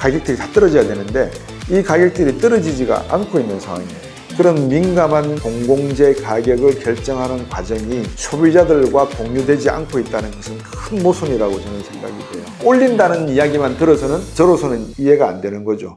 가격들이 다 떨어져야 되는데 이 가격들이 떨어지지가 않고 있는 상황이에요. 그런 민감한 공공재 가격을 결정하는 과정이 소비자들과 공유되지 않고 있다는 것은 큰 모순이라고 저는 생각이 돼요. 올린다는 이야기만 들어서는 저로서는 이해가 안 되는 거죠.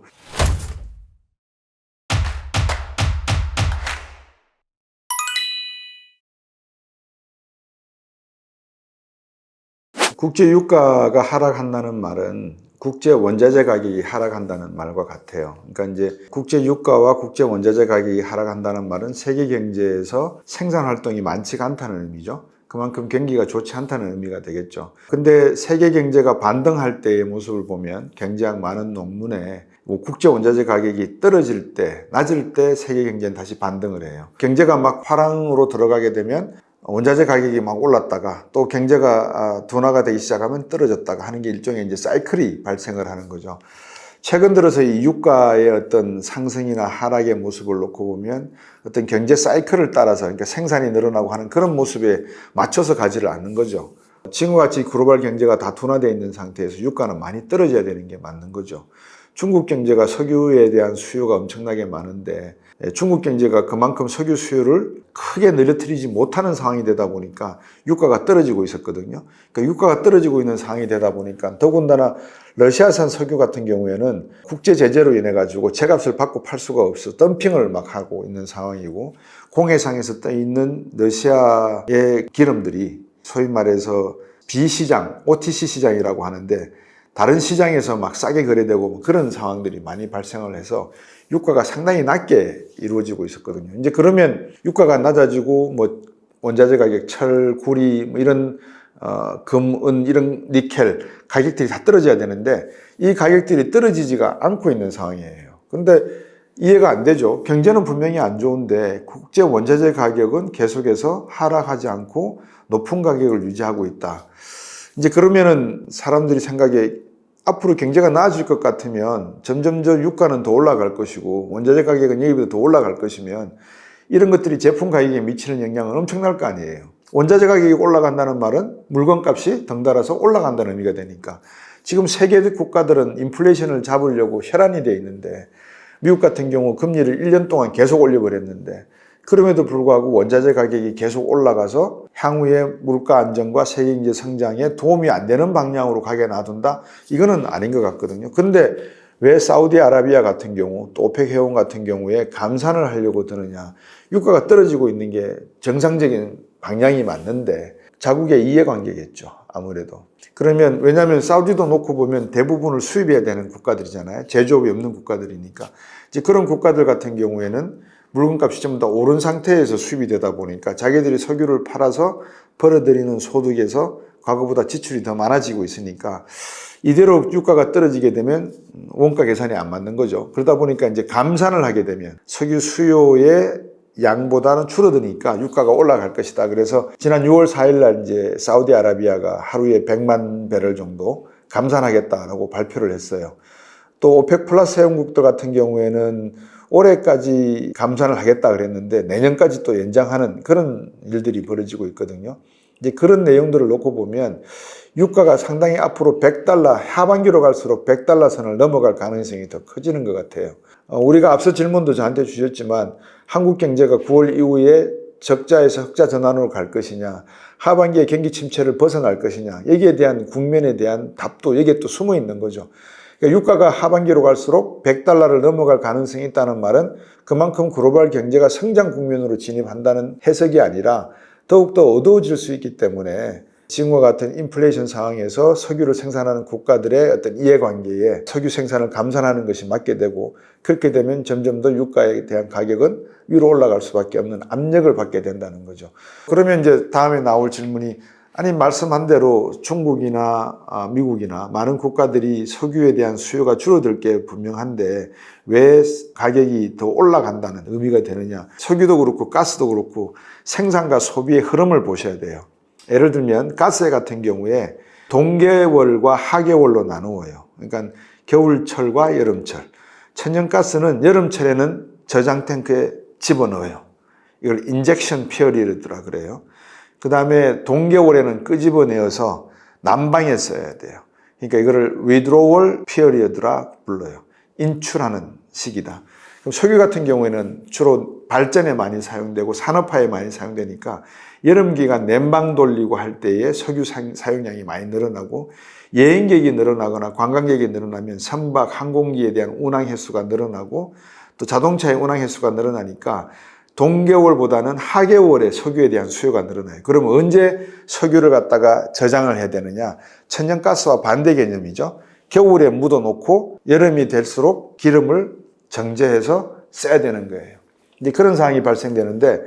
국제 유가가 하락한다는 말은 국제 원자재 가격이 하락한다는 말과 같아요. 그러니까 이제 국제 유가와 국제 원자재 가격이 하락한다는 말은 세계 경제에서 생산 활동이 많지가 않다는 의미죠. 그만큼 경기가 좋지 않다는 의미가 되겠죠. 근데 세계 경제가 반등할 때의 모습을 보면 굉장히 많은 논문에 국제 원자재 가격이 떨어질 때, 낮을 때 세계 경제는 다시 반등을 해요. 경제가 막 화랑으로 들어가게 되면 원자재 가격이 막 올랐다가 또 경제가 둔화가 되기 시작하면 떨어졌다가 하는 게 일종의 이제 사이클이 발생을 하는 거죠. 최근 들어서 이 유가의 어떤 상승이나 하락의 모습을 놓고 보면 어떤 경제 사이클을 따라서 그러니까 생산이 늘어나고 하는 그런 모습에 맞춰서 가지를 않는 거죠. 지금과 같이 글로벌 경제가 다 둔화되어 있는 상태에서 유가는 많이 떨어져야 되는 게 맞는 거죠. 중국 경제가 석유에 대한 수요가 엄청나게 많은데 중국 경제가 그만큼 석유 수요를 크게 늘어뜨리지 못하는 상황이 되다 보니까 유가가 떨어지고 있었거든요. 그러니까 유가가 떨어지고 있는 상황이 되다 보니까 더군다나 러시아산 석유 같은 경우에는 국제 제재로 인해 가지고 제값을 받고 팔 수가 없어 덤핑을 막 하고 있는 상황이고 공해상에서 떠 있는 러시아의 기름들이 소위 말해서 B시장, OTC 시장이라고 하는데 다른 시장에서 막 싸게 거래되고 그런 상황들이 많이 발생을 해서 유가가 상당히 낮게 이루어지고 있었거든요. 이제 그러면 유가가 낮아지고 뭐 원자재 가격, 철, 구리 뭐 이런 금, 은 이런 니켈 가격들이 다 떨어져야 되는데 이 가격들이 떨어지지가 않고 있는 상황이에요. 근데 이해가 안 되죠. 경제는 분명히 안 좋은데 국제 원자재 가격은 계속해서 하락하지 않고 높은 가격을 유지하고 있다. 이제 그러면은 사람들이 생각에 앞으로 경제가 나아질 것 같으면 점점 유가는 더 올라갈 것이고 원자재 가격은 여기보다 더 올라갈 것이면 이런 것들이 제품 가격에 미치는 영향은 엄청날 거 아니에요. 원자재 가격이 올라간다는 말은 물건값이 덩달아서 올라간다는 의미가 되니까 지금 세계 국가들은 인플레이션을 잡으려고 혈안이 되어 있는데 미국 같은 경우 금리를 1년 동안 계속 올려버렸는데 그럼에도 불구하고 원자재 가격이 계속 올라가서 향후에 물가 안정과 세계 경제 성장에 도움이 안 되는 방향으로 가게 놔둔다? 이거는 아닌 것 같거든요. 근데 왜 사우디아라비아 같은 경우 또 오펙 회원 같은 경우에 감산을 하려고 드느냐? 유가가 떨어지고 있는 게 정상적인 방향이 맞는데 자국의 이해관계겠죠. 아무래도. 그러면 왜냐하면 사우디도 놓고 보면 대부분을 수입해야 되는 국가들이잖아요. 제조업이 없는 국가들이니까. 이제 그런 국가들 같은 경우에는 물건값이 좀 더 오른 상태에서 수입이 되다 보니까 자기들이 석유를 팔아서 벌어들이는 소득에서 과거보다 지출이 더 많아지고 있으니까 이대로 유가가 떨어지게 되면 원가 계산이 안 맞는 거죠. 그러다 보니까 이제 감산을 하게 되면 석유 수요의 양보다는 줄어드니까 유가가 올라갈 것이다. 그래서 지난 6월 4일 날 이제 사우디아라비아가 하루에 100만 배럴 정도 감산하겠다라고 발표를 했어요. 또 오펙 플러스 회원국들 같은 경우에는 올해까지 감산을 하겠다 그랬는데 내년까지 또 연장하는 그런 일들이 벌어지고 있거든요. 이제 그런 내용들을 놓고 보면 유가가 상당히 앞으로 100달러, 하반기로 갈수록 100달러 선을 넘어갈 가능성이 더 커지는 것 같아요. 우리가 앞서 질문도 저한테 주셨지만 한국 경제가 9월 이후에 적자에서 흑자 전환으로 갈 것이냐, 하반기에 경기 침체를 벗어날 것이냐, 여기에 대한 국면에 대한 답도 여기에 또 숨어 있는 거죠. 그러니까 유가가 하반기로 갈수록 100달러를 넘어갈 가능성이 있다는 말은 그만큼 글로벌 경제가 성장 국면으로 진입한다는 해석이 아니라 더욱더 어두워질 수 있기 때문에 지금과 같은 인플레이션 상황에서 석유를 생산하는 국가들의 어떤 이해관계에 석유 생산을 감산하는 것이 맞게 되고 그렇게 되면 점점 더 유가에 대한 가격은 위로 올라갈 수밖에 없는 압력을 받게 된다는 거죠. 그러면 이제 다음에 나올 질문이 아니 말씀한 대로 중국이나 미국이나 많은 국가들이 석유에 대한 수요가 줄어들 게 분명한데 왜 가격이 더 올라간다는 의미가 되느냐. 석유도 그렇고 가스도 그렇고 생산과 소비의 흐름을 보셔야 돼요. 예를 들면 가스 같은 경우에 동계월과 하계월로 나누어요. 그러니까 겨울철과 여름철. 천연가스는 여름철에는 저장 탱크에 집어넣어요. 이걸 인젝션 피어리드라 그래요. 그 다음에 동계월에는 끄집어내어서 난방에 써야 돼요. 그러니까 이거를 withdrawal period라 불러요. 인출하는 시기다. 그럼 석유 같은 경우에는 주로 발전에 많이 사용되고 산업화에 많이 사용되니까 여름 기간 냉방 돌리고 할 때에 석유 사용량이 많이 늘어나고 여행객이 늘어나거나 관광객이 늘어나면 선박, 항공기에 대한 운항 횟수가 늘어나고 또 자동차의 운항 횟수가 늘어나니까 동계월보다는 하계월에 석유에 대한 수요가 늘어나요. 그러면 언제 석유를 갖다가 저장을 해야 되느냐? 천연가스와 반대 개념이죠. 겨울에 묻어놓고 여름이 될수록 기름을 정제해서 써야 되는 거예요. 이제 그런 상황이 발생되는데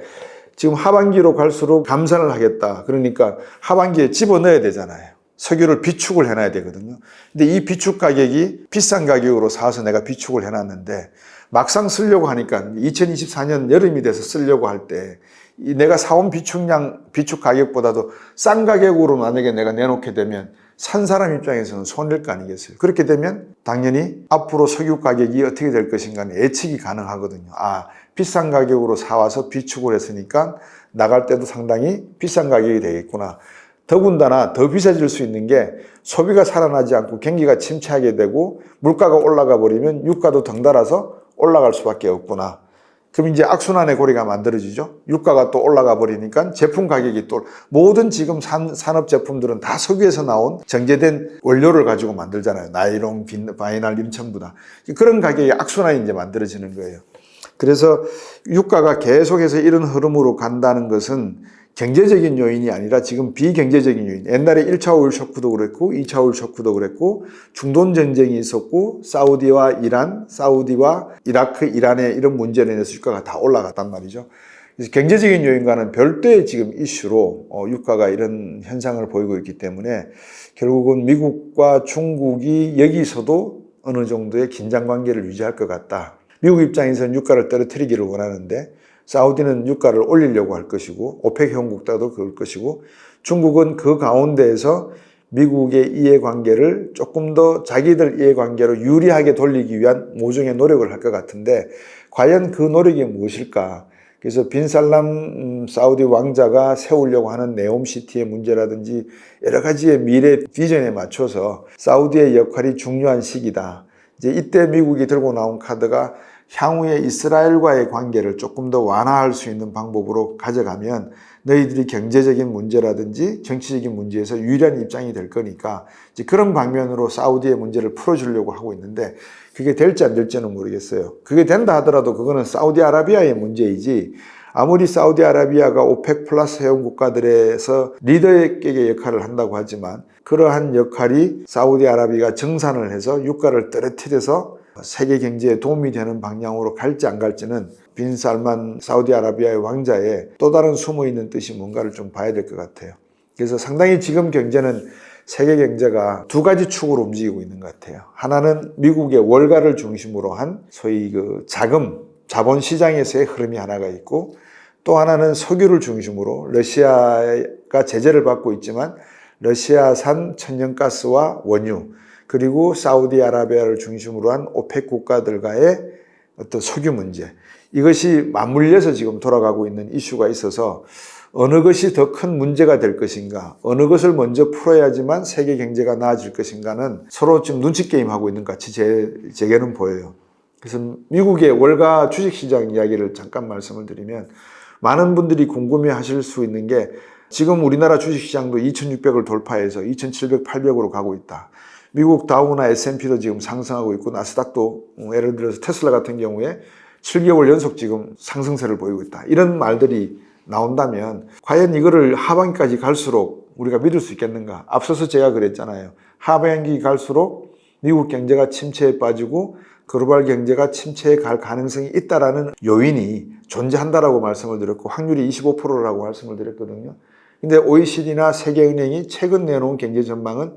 지금 하반기로 갈수록 감산을 하겠다. 그러니까 하반기에 집어넣어야 되잖아요. 석유를 비축을 해놔야 되거든요. 근데 이 비축 가격이 비싼 가격으로 사서 내가 비축을 해놨는데 막상 쓰려고 하니까 2024년 여름이 돼서 쓰려고 할 때 내가 사온 비축 가격보다도 싼 가격으로 만약에 내가 내놓게 되면 산 사람 입장에서는 손해일 거 아니겠어요. 그렇게 되면 당연히 앞으로 석유 가격이 어떻게 될 것인가는 예측이 가능하거든요. 비싼 가격으로 사와서 비축을 했으니까 나갈 때도 상당히 비싼 가격이 되겠구나. 더군다나 더 비싸질 수 있는 게 소비가 살아나지 않고 경기가 침체하게 되고 물가가 올라가 버리면 유가도 덩달아서 올라갈 수밖에 없구나. 그럼 이제 악순환의 고리가 만들어지죠. 유가가 또 올라가 버리니까 제품 가격이 또 모든 지금 산업 제품들은 다 석유에서 나온 정제된 원료를 가지고 만들잖아요. 나일론, 바이날 이런 전부 다. 그런 가격이 악순환이 이제 만들어지는 거예요. 그래서 유가가 계속해서 이런 흐름으로 간다는 것은 경제적인 요인이 아니라 지금 비경제적인 요인. 옛날에 1차 오일 쇼크도 그랬고 2차 오일 쇼크도 그랬고 중동 전쟁이 있었고 사우디와 이란, 사우디와 이라크, 이란의 이런 문제로 인해서 유가가 다 올라갔단 말이죠. 그래서 경제적인 요인과는 별도의 지금 이슈로 유가가 이런 현상을 보이고 있기 때문에 결국은 미국과 중국이 여기서도 어느 정도의 긴장 관계를 유지할 것 같다. 미국 입장에서는 유가를 떨어뜨리기를 원하는데 사우디는 유가를 올리려고 할 것이고 오펙 회원국들도 그럴 것이고 중국은 그 가운데에서 미국의 이해관계를 조금 더 자기들 이해관계로 유리하게 돌리기 위한 모종의 노력을 할 것 같은데 과연 그 노력이 무엇일까? 그래서 빈살람 사우디 왕자가 세우려고 하는 네옴시티의 문제라든지 여러 가지의 미래 비전에 맞춰서 사우디의 역할이 중요한 시기다. 이제 이때 미국이 들고 나온 카드가 향후에 이스라엘과의 관계를 조금 더 완화할 수 있는 방법으로 가져가면 너희들이 경제적인 문제라든지 정치적인 문제에서 유리한 입장이 될 거니까 이제 그런 방면으로 사우디의 문제를 풀어주려고 하고 있는데 그게 될지 안 될지는 모르겠어요. 그게 된다 하더라도 그거는 사우디아라비아의 문제이지 아무리 사우디아라비아가 오펙 플러스 회원 국가들에서 리더격의 역할을 한다고 하지만 그러한 역할이 사우디아라비아가 정산을 해서 유가를 떨어뜨려서 세계 경제에 도움이 되는 방향으로 갈지 안 갈지는 빈 살만 사우디아라비아의 왕자의 또 다른 숨어있는 뜻이 뭔가를 좀 봐야 될 것 같아요. 그래서 상당히 지금 경제는 세계 경제가 두 가지 축으로 움직이고 있는 것 같아요. 하나는 미국의 월가를 중심으로 한 소위 그 자본 시장에서의 흐름이 하나가 있고 또 하나는 석유를 중심으로 러시아가 제재를 받고 있지만 러시아산 천연가스와 원유 그리고 사우디아라비아를 중심으로 한 오펙 국가들과의 어떤 석유 문제 이것이 맞물려서 지금 돌아가고 있는 이슈가 있어서 어느 것이 더 큰 문제가 될 것인가 어느 것을 먼저 풀어야지만 세계 경제가 나아질 것인가는 서로 지금 눈치 게임하고 있는 것 같이 제게는 보여요. 그래서 미국의 월가 주식시장 이야기를 잠깐 말씀을 드리면 많은 분들이 궁금해하실 수 있는 게 지금 우리나라 주식시장도 2600을 돌파해서 2700, 800으로 가고 있다. 미국 다우나 S&P도 지금 상승하고 있고 나스닥도 예를 들어서 테슬라 같은 경우에 7개월 연속 지금 상승세를 보이고 있다. 이런 말들이 나온다면 과연 이거를 하반기까지 갈수록 우리가 믿을 수 있겠는가? 앞서서 제가 그랬잖아요. 하반기 갈수록 미국 경제가 침체에 빠지고 글로벌 경제가 침체에 갈 가능성이 있다라는 요인이 존재한다라고 말씀을 드렸고 확률이 25%라고 말씀을 드렸거든요. 근데 OECD나 세계은행이 최근 내놓은 경제 전망은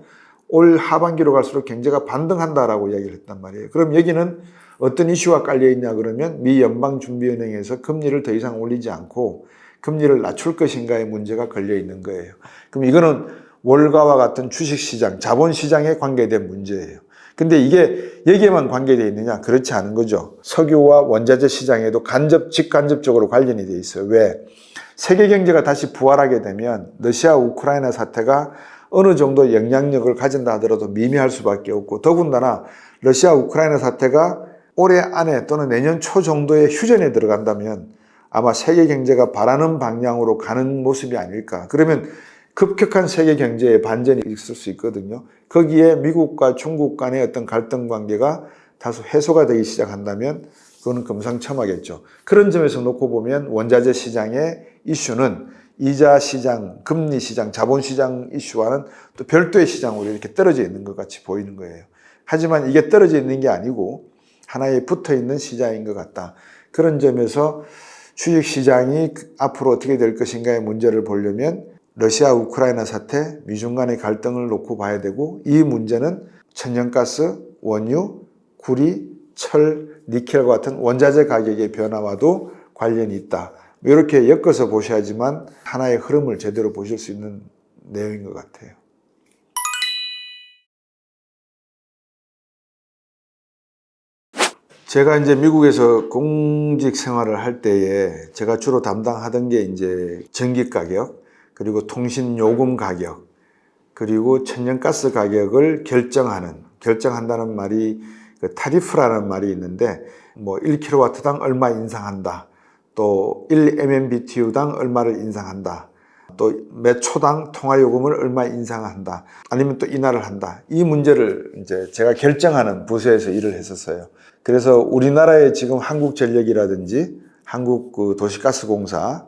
올 하반기로 갈수록 경제가 반등한다라고 이야기를 했단 말이에요. 그럼 여기는 어떤 이슈가 깔려있냐 그러면 미 연방준비은행에서 금리를 더 이상 올리지 않고 금리를 낮출 것인가의 문제가 걸려있는 거예요. 그럼 이거는 월가와 같은 주식시장, 자본시장에 관계된 문제예요. 근데 이게 여기에만 관계되어 있느냐? 그렇지 않은 거죠. 석유와 원자재 시장에도 직간접적으로 관련이 되어 있어요. 왜? 세계 경제가 다시 부활하게 되면 러시아 우크라이나 사태가 어느 정도 영향력을 가진다 하더라도 미미할 수밖에 없고, 더군다나 러시아 우크라이나 사태가 올해 안에 또는 내년 초 정도에 휴전에 들어간다면 아마 세계 경제가 바라는 방향으로 가는 모습이 아닐까. 그러면 급격한 세계 경제의 반전이 있을 수 있거든요. 거기에 미국과 중국 간의 어떤 갈등 관계가 다소 해소가 되기 시작한다면 그거는 금상첨화겠죠. 그런 점에서 놓고 보면 원자재 시장의 이슈는 이자 시장, 금리 시장, 자본 시장 이슈와는 또 별도의 시장으로 이렇게 떨어져 있는 것 같이 보이는 거예요. 하지만 이게 떨어져 있는 게 아니고 하나에 붙어 있는 시장인 것 같다. 그런 점에서 주식시장이 앞으로 어떻게 될 것인가의 문제를 보려면 러시아 우크라이나 사태, 미중 간의 갈등을 놓고 봐야 되고, 이 문제는 천연가스, 원유, 구리, 철, 니켈과 같은 원자재 가격의 변화와도 관련이 있다. 이렇게 엮어서 보셔야지만 하나의 흐름을 제대로 보실 수 있는 내용인 것 같아요. 제가 이제 미국에서 공직 생활을 할 때에 제가 주로 담당하던 게 이제 전기 가격, 그리고 통신 요금 가격, 그리고 천연가스 가격을 결정한다는 말이 그 타리프라는 말이 있는데, 뭐 1kW당 얼마 인상한다, 또 1MMBTU당 얼마를 인상한다, 또 몇 초당 통화요금을 얼마 인상한다, 아니면 또 인하를 한다. 이 문제를 이제 제가 결정하는 부서에서 일을 했었어요. 그래서 우리나라의 지금 한국전력이라든지 한국 그 도시가스공사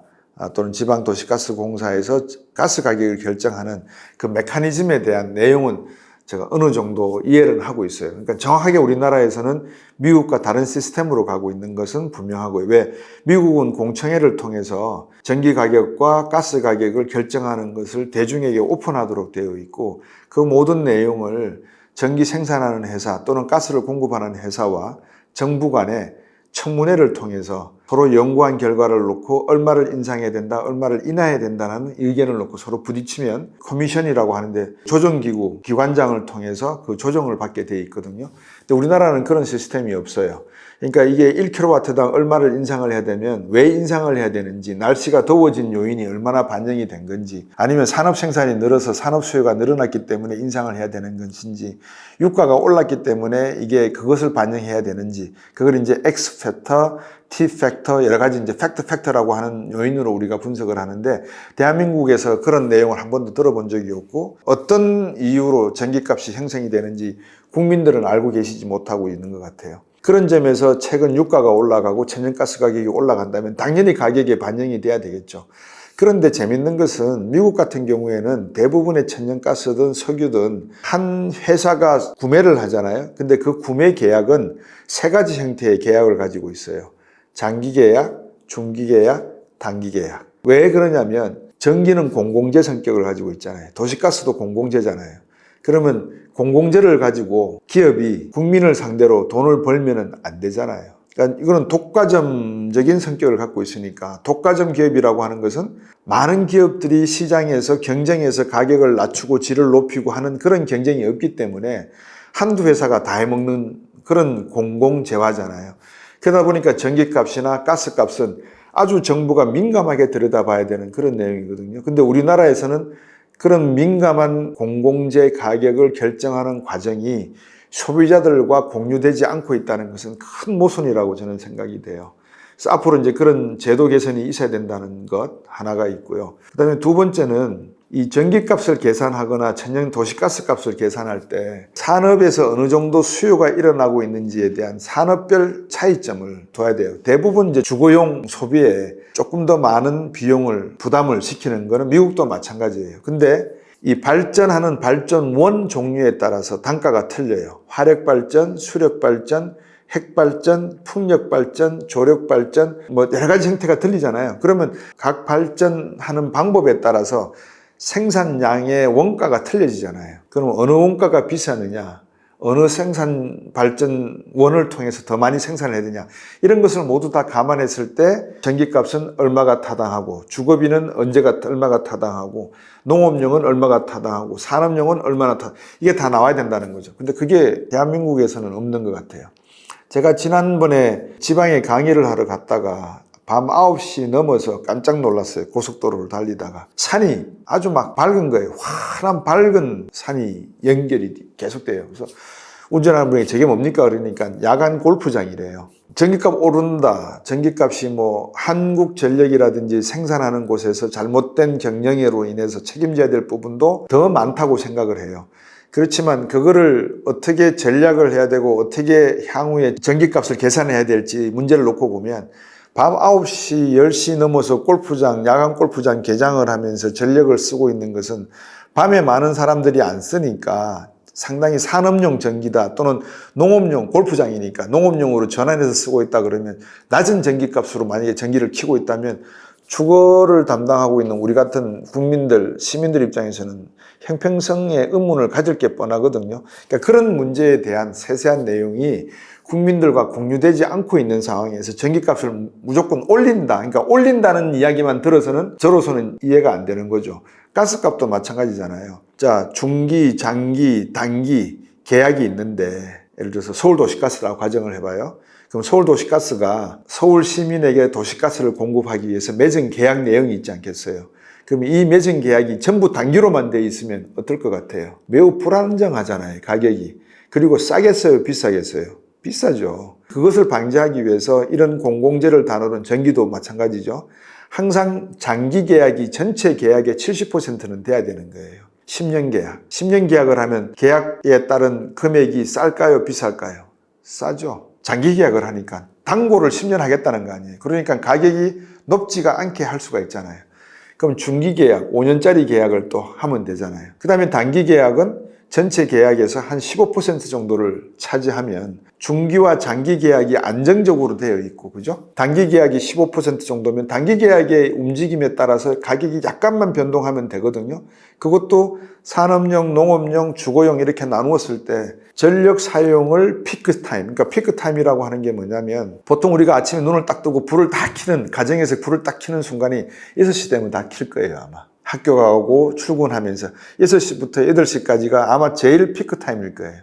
또는 지방도시가스공사에서 가스 가격을 결정하는 그 메커니즘에 대한 내용은 제가 어느 정도 이해를 하고 있어요. 그러니까 정확하게 우리나라에서는 미국과 다른 시스템으로 가고 있는 것은 분명하고요. 왜? 미국은 공청회를 통해서 전기 가격과 가스 가격을 결정하는 것을 대중에게 오픈하도록 되어 있고, 그 모든 내용을 전기 생산하는 회사 또는 가스를 공급하는 회사와 정부 간에 청문회를 통해서 서로 연구한 결과를 놓고 얼마를 인상해야 된다, 얼마를 인하해야 된다는 의견을 놓고 서로 부딪히면 커미션이라고 하는데 조정기구, 기관장을 통해서 그 조정을 받게 돼 있거든요. 근데 우리나라는 그런 시스템이 없어요. 그러니까 이게 1kW당 얼마를 인상을 해야 되면 왜 인상을 해야 되는지, 날씨가 더워진 요인이 얼마나 반영이 된 건지, 아니면 산업 생산이 늘어서 산업 수요가 늘어났기 때문에 인상을 해야 되는 것인지, 유가가 올랐기 때문에 이게 그것을 반영해야 되는지, 그걸 이제 X 팩터, T 팩터, 여러 가지 이제 팩터라고 하는 요인으로 우리가 분석을 하는데, 대한민국에서 그런 내용을 한 번도 들어본 적이 없고, 어떤 이유로 전기값이 형성이 되는지 국민들은 알고 계시지 못하고 있는 것 같아요. 그런 점에서 최근 유가가 올라가고 천연가스 가격이 올라간다면 당연히 가격에 반영이 돼야 되겠죠. 그런데 재밌는 것은 미국 같은 경우에는 대부분의 천연가스든 석유든 한 회사가 구매를 하잖아요. 근데 그 구매 계약은 세 가지 형태의 계약을 가지고 있어요. 장기 계약, 중기 계약, 단기 계약. 왜 그러냐면 전기는 공공재 성격을 가지고 있잖아요. 도시가스도 공공재잖아요. 그러면 공공재를 가지고 기업이 국민을 상대로 돈을 벌면은 안 되잖아요. 그러니까 이거는 독과점적인 성격을 갖고 있으니까, 독과점 기업이라고 하는 것은 많은 기업들이 시장에서 경쟁해서 가격을 낮추고 질을 높이고 하는 그런 경쟁이 없기 때문에 한두 회사가 다 해먹는 그런 공공재화잖아요. 그러다 보니까 전기값이나 가스값은 아주 정부가 민감하게 들여다봐야 되는 그런 내용이거든요. 근데 우리나라에서는 그런 민감한 공공재 가격을 결정하는 과정이 소비자들과 공유되지 않고 있다는 것은 큰 모순이라고 저는 생각이 돼요. 그래서 앞으로 이제 그런 제도 개선이 있어야 된다는 것 하나가 있고요. 그다음에 두 번째는 이 전기값을 계산하거나 천연 도시가스값을 계산할 때 산업에서 어느 정도 수요가 일어나고 있는지에 대한 산업별 차이점을 둬야 돼요. 대부분 이제 주거용 소비에 조금 더 많은 비용을 부담을 시키는 거는 미국도 마찬가지예요. 근데 이 발전하는 발전원 종류에 따라서 단가가 틀려요. 화력발전, 수력발전, 핵발전, 풍력발전, 조력발전, 뭐 여러 가지 형태가 틀리잖아요. 그러면 각 발전하는 방법에 따라서 생산량의 원가가 틀려지잖아요. 그럼 어느 원가가 비싸느냐, 어느 생산 발전원을 통해서 더 많이 생산을 해야 되냐, 이런 것을 모두 다 감안했을 때 전기값은 얼마가 타당하고, 주거비는 얼마가 타당하고, 농업용은 얼마가 타당하고, 산업용은 얼마나 이게 다 나와야 된다는 거죠. 근데 그게 대한민국에서는 없는 것 같아요. 제가 지난번에 지방에 강의를 하러 갔다가 밤 9시 넘어서 깜짝 놀랐어요. 고속도로를 달리다가 산이 아주 막 밝은 거예요. 환한 밝은 산이 연결이 계속돼요. 그래서 운전하는 분이 저게 뭡니까? 그러니까 야간 골프장이래요. 전기값 오른다. 전기값이 뭐 한국전력이라든지 생산하는 곳에서 잘못된 경영으로 인해서 책임져야 될 부분도 더 많다고 생각을 해요. 그렇지만 그거를 어떻게 전략을 해야 되고 어떻게 향후에 전기값을 계산해야 될지 문제를 놓고 보면 밤 9시, 10시 넘어서 골프장, 야간 골프장 개장을 하면서 전력을 쓰고 있는 것은 밤에 많은 사람들이 안 쓰니까 상당히 산업용 전기다 또는 농업용 골프장이니까 농업용으로 전환해서 쓰고 있다 그러면 낮은 전기값으로 만약에 전기를 켜고 있다면 주거를 담당하고 있는 우리 같은 국민들, 시민들 입장에서는 형평성의 의문을 가질 게 뻔하거든요. 그러니까 그런 문제에 대한 세세한 내용이 국민들과 공유되지 않고 있는 상황에서 전기값을 무조건 올린다. 그러니까 올린다는 이야기만 들어서는 저로서는 이해가 안 되는 거죠. 가스값도 마찬가지잖아요. 자, 중기, 장기, 단기 계약이 있는데 예를 들어서 서울도시가스라고 가정을 해봐요. 그럼 서울도시가스가 서울 시민에게 도시가스를 공급하기 위해서 맺은 계약 내용이 있지 않겠어요? 그럼 이 맺은 계약이 전부 단기로만 돼 있으면 어떨 것 같아요? 매우 불안정하잖아요, 가격이. 그리고 싸겠어요, 비싸겠어요? 비싸죠. 그것을 방지하기 위해서 이런 공공재를 다루는 전기도 마찬가지죠. 항상 장기 계약이 전체 계약의 70%는 돼야 되는 거예요. 10년 계약. 10년 계약을 하면 계약에 따른 금액이 쌀까요, 비쌀까요? 싸죠. 장기 계약을 하니까 당고를 10년 하겠다는 거 아니에요. 그러니까 가격이 높지가 않게 할 수가 있잖아요. 그럼 중기 계약, 5년짜리 계약을 또 하면 되잖아요. 그 다음에 단기 계약은 전체 계약에서 한 15% 정도를 차지하면 중기와 장기 계약이 안정적으로 되어 있고, 그죠? 단기 계약이 15% 정도면 단기 계약의 움직임에 따라서 가격이 약간만 변동하면 되거든요. 그것도 산업용, 농업용, 주거용 이렇게 나누었을 때 전력 사용을 피크타임, 그러니까 피크타임이라고 하는 게 뭐냐면 보통 우리가 아침에 눈을 딱 뜨고 불을 다 켜는, 가정에서 불을 딱 켜는 순간이 6시 되면 다 켤 거예요, 아마. 학교 가고 출근하면서 6시부터 8시까지가 아마 제일 피크타임일 거예요.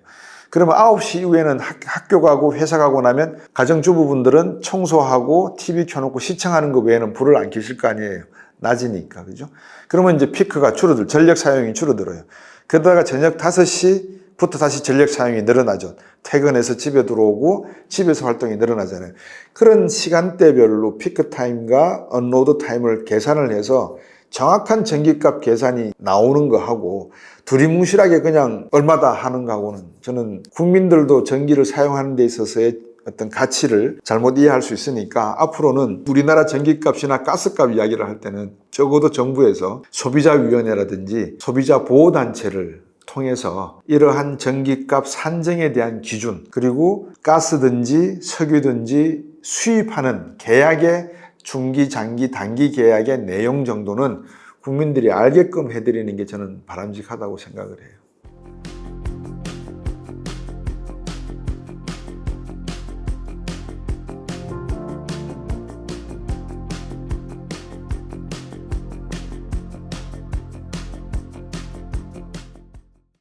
그러면 9시 이후에는 학교 가고 회사 가고 나면 가정주부분들은 청소하고 TV 켜놓고 시청하는 거 외에는 불을 안 켜실 거 아니에요. 낮이니까, 그죠? 그러면 이제 피크가 전력 사용이 줄어들어요. 그러다가 저녁 5시부터 다시 전력 사용이 늘어나죠. 퇴근해서 집에 들어오고 집에서 활동이 늘어나잖아요. 그런 시간대별로 피크타임과 언로드 타임을 계산을 해서 정확한 전기값 계산이 나오는 거하고 두리뭉실하게 그냥 얼마다 하는 거하고는 저는 국민들도 전기를 사용하는 데 있어서의 어떤 가치를 잘못 이해할 수 있으니까 앞으로는 우리나라 전기값이나 가스값 이야기를 할 때는 적어도 정부에서 소비자위원회라든지 소비자보호단체를 통해서 이러한 전기값 산정에 대한 기준, 그리고 가스든지 석유든지 수입하는 계약의 중기, 장기, 단기 계약의 내용 정도는 국민들이 알게끔 해드리는 게 저는 바람직하다고 생각을 해요.